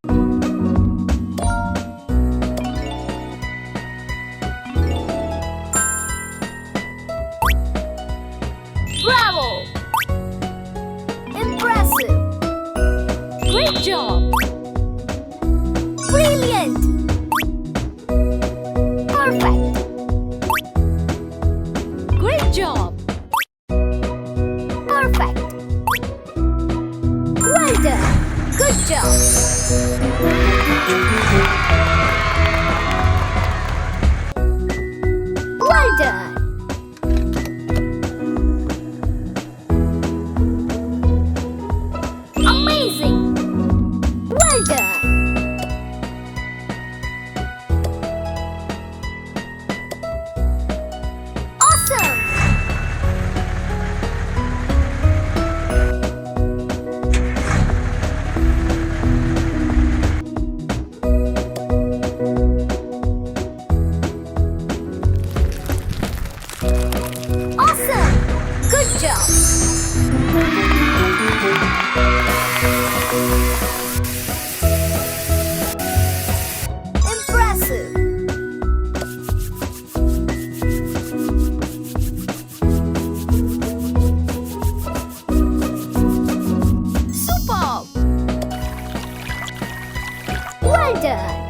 Bravo! Impressive! Great job! Brilliant! Perfect! Great job! Perfect! Well done! Good job! Well done! Amazing! Well done! Awesome! Awesome! Good job! Impressive! Superb! Well done!